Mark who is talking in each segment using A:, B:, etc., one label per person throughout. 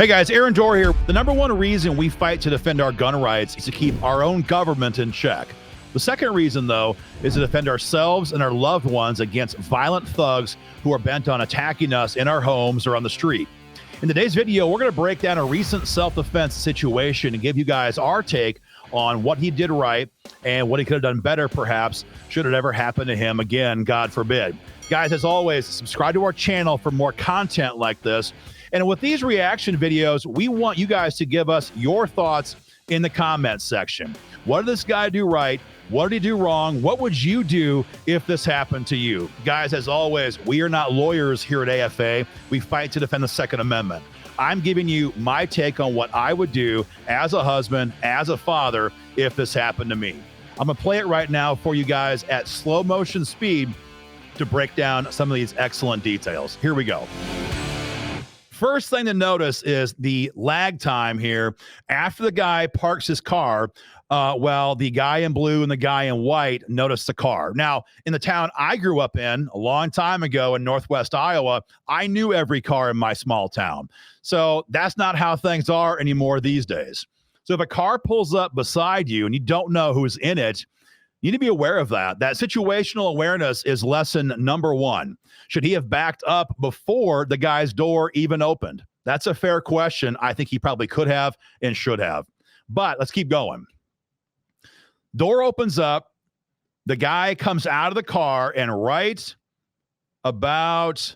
A: Hey guys, Aaron Dorr here. The number one reason we fight to defend our gun rights is to keep our own government in check. The second reason, though, is to defend ourselves and our loved ones against violent thugs who are bent on attacking us in our homes or on the street. In today's video, we're going to break down a recent self-defense situation and give you guys our take on what he did right and what he could have done better, perhaps, should it ever happen to him again, God forbid. Guys, as always, subscribe to our channel for more content like this. And with these reaction videos, we want you guys to give us your thoughts in the comments section. What did this guy do right? What did he do wrong? What would you do if this happened to you? Guys, as always, we are not lawyers here at AFA. We fight to defend the Second Amendment. I'm giving you my take on what I would do as a husband, as a father, if this happened to me. I'm going to play it right now for you guys at slow motion speed to break down some of these excellent details. Here we go. First thing to notice is the lag time here. After the guy parks his car, well, the guy in blue and the guy in white notice the car. Now, in the town I grew up in a long time ago in Northwest Iowa, I knew every car in my small town. So that's not how things are anymore these days. So if a car pulls up beside you and you don't know who's in it, you need to be aware of that. That situational awareness is lesson number one. Should he have backed up before the guy's door even opened? That's a fair question. I think he probably could have and should have. But let's keep going. Door opens up. The guy comes out of the car, and right about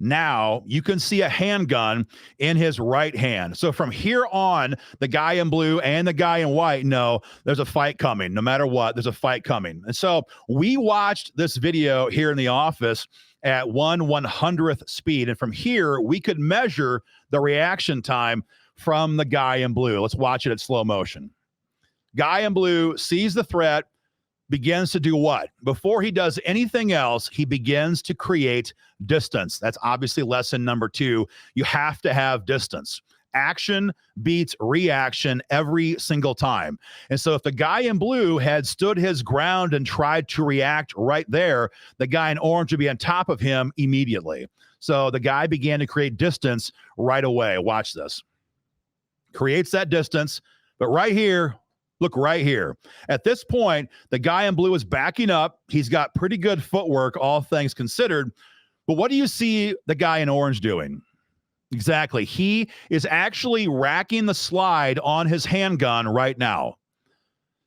A: now, you can see a handgun in his right hand. So from here on, the guy in blue and the guy in white know there's a fight coming. No matter what, there's a fight coming. And so we watched this video here in the office at 1/100th speed. And from here, we could measure the reaction time from the guy in blue. Let's watch it at slow motion. Guy in blue sees the threat, begins to do what? Before he does anything else, he begins to create distance. That's obviously lesson number two. You have to have distance. Action beats reaction every single time. And so if the guy in blue had stood his ground and tried to react right there, the guy in orange would be on top of him immediately. So the guy began to create distance right away. Watch this. Creates that distance, but right here, look right here. At this point, the guy in blue is backing up. He's got pretty good footwork, all things considered. But what do you see the guy in orange doing? Exactly. He is actually racking the slide on his handgun right now.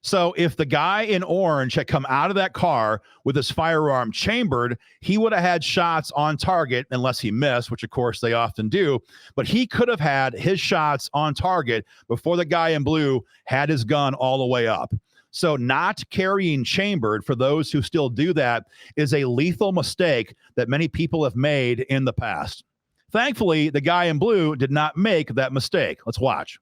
A: So if the guy in orange had come out of that car with his firearm chambered, he would have had shots on target unless he missed, which of course they often do. But he could have had his shots on target before the guy in blue had his gun all the way up. So not carrying chambered, for those who still do that, is a lethal mistake that many people have made in the past. Thankfully, the guy in blue did not make that mistake. Let's watch.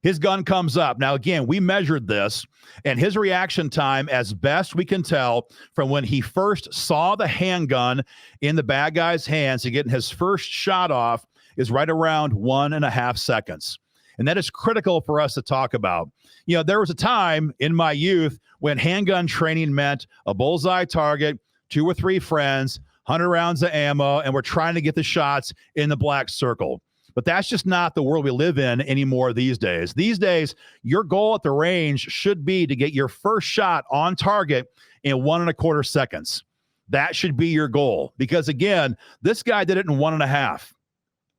A: His gun comes up. Now, again, we measured this, and his reaction time, as best we can tell, from when he first saw the handgun in the bad guy's hands to getting his first shot off, is right around 1.5 seconds. And that is critical for us to talk about. You know, there was a time in my youth when handgun training meant a bullseye target, 2 or 3 friends, 100 rounds of ammo, and we're trying to get the shots in the black circle. But that's just not the world we live in anymore these days. These days, your goal at the range should be to get your first shot on target in 1.25 seconds. That should be your goal. Because again, this guy did it in 1.5.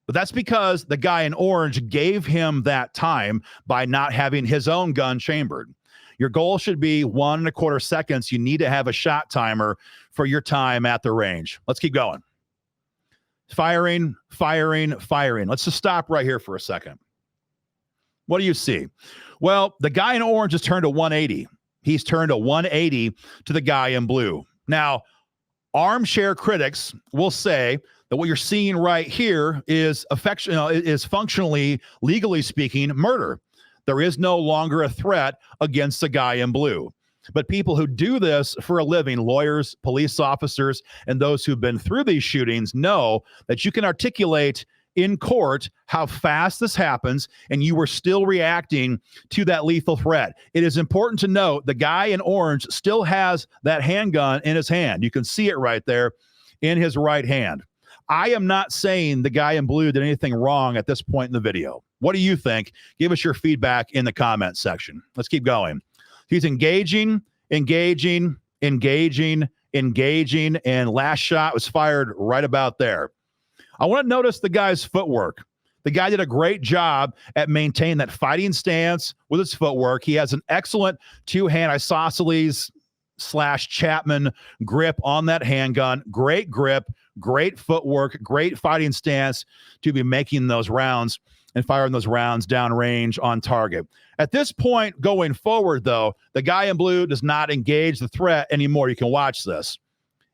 A: But that's because the guy in orange gave him that time by not having his own gun chambered. Your goal should be 1.25 seconds. You need to have a shot timer for your time at the range. Let's keep going. Firing, firing, firing. Let's just stop right here for a second. What do you see? Well, the guy in orange has turned a 180. He's turned a 180 to the guy in blue. Now, armchair critics will say that what you're seeing right here is functionally, legally speaking, murder. There is no longer a threat against the guy in blue. But people who do this for a living, lawyers, police officers, and those who've been through these shootings know that you can articulate in court how fast this happens, and you were still reacting to that lethal threat. It is important to note the guy in orange still has that handgun in his hand. You can see it right there in his right hand. I am not saying the guy in blue did anything wrong at this point in the video. What do you think? Give us your feedback in the comment section. Let's keep going. He's engaging, and last shot was fired right about there. I want to notice the guy's footwork. The guy did a great job at maintaining that fighting stance with his footwork. He has an excellent two-hand isosceles / Chapman grip on that handgun. Great grip, great footwork, great fighting stance to be making those rounds and firing those rounds downrange on target. At this point going forward, though, the guy in blue does not engage the threat anymore. You can watch this.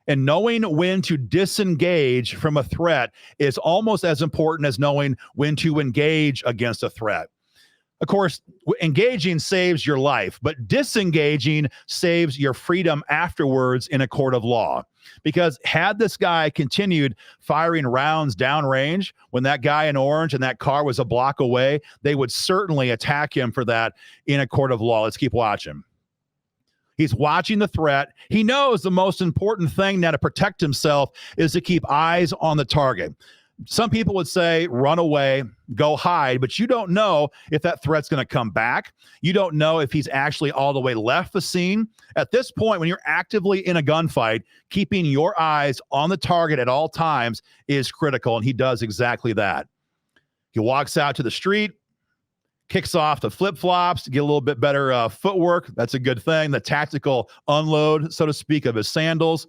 A: And knowing when to disengage from a threat is almost as important as knowing when to engage against a threat. Of course, engaging saves your life, but disengaging saves your freedom afterwards in a court of law. Because had this guy continued firing rounds downrange when that guy in orange and that car was a block away, they would certainly attack him for that in a court of law. Let's keep watching. He's watching the threat. He knows the most important thing now to protect himself is to keep eyes on the target. Some people would say, run away, go hide, but you don't know if that threat's going to come back. You don't know if he's actually all the way left the scene. At this point, when you're actively in a gunfight, keeping your eyes on the target at all times is critical, and he does exactly that. He walks out to the street, kicks off the flip-flops to get a little bit better footwork. That's a good thing. The tactical unload, so to speak, of his sandals.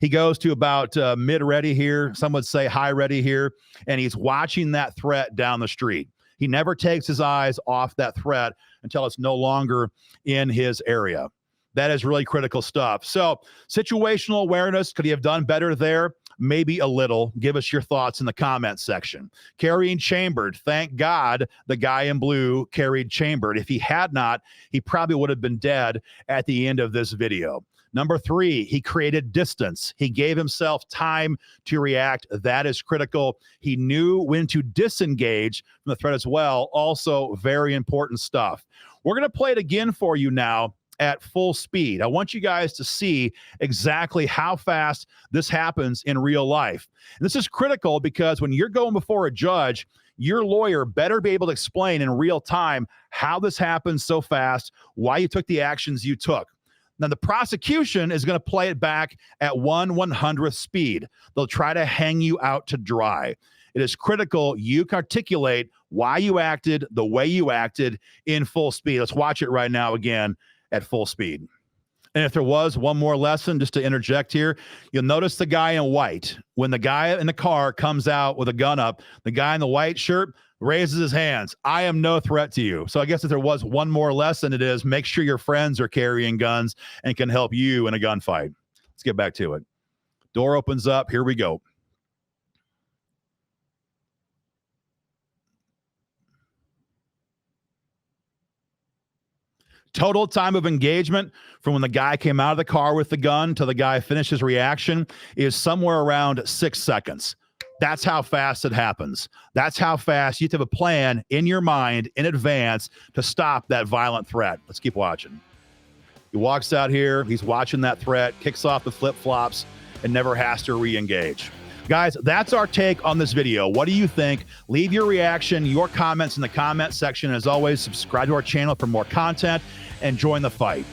A: He goes to about mid-ready here. Some would say high-ready here. And he's watching that threat down the street. He never takes his eyes off that threat until it's no longer in his area. That is really critical stuff. So situational awareness, could he have done better there? Maybe a little. Give us your thoughts in the comment section. Carrying chambered. Thank God the guy in blue carried chambered. If he had not, he probably would have been dead at the end of this video. Number 3, he created distance. He gave himself time to react. That is critical. He knew when to disengage from the threat as well. Also, very important stuff. We're going to play it again for you now at full speed. I want you guys to see exactly how fast this happens in real life. And this is critical because when you're going before a judge, your lawyer better be able to explain in real time how this happens so fast, why you took the actions you took. Now, the prosecution is going to play it back at 1/100th speed. They'll try to hang you out to dry. It is critical you can articulate why you acted the way you acted in full speed. Let's watch it right now again at full speed. And if there was one more lesson, just to interject here, you'll notice the guy in white. When the guy in the car comes out with a gun up, the guy in the white shirt raises his hands. I am no threat to you. So I guess if there was one more lesson, it is make sure your friends are carrying guns and can help you in a gunfight. Let's get back to it. Door opens up. Here we go. Total time of engagement from when the guy came out of the car with the gun to the guy finished his reaction is somewhere around 6 seconds. That's how fast it happens. That's how fast you have to have a plan in your mind in advance to stop that violent threat. Let's keep watching. He walks out here. He's watching that threat, kicks off the flip-flops, and never has to re-engage. Guys, that's our take on this video. What do you think? Leave your reaction, your comments in the comment section. As always, subscribe to our channel for more content and join the fight.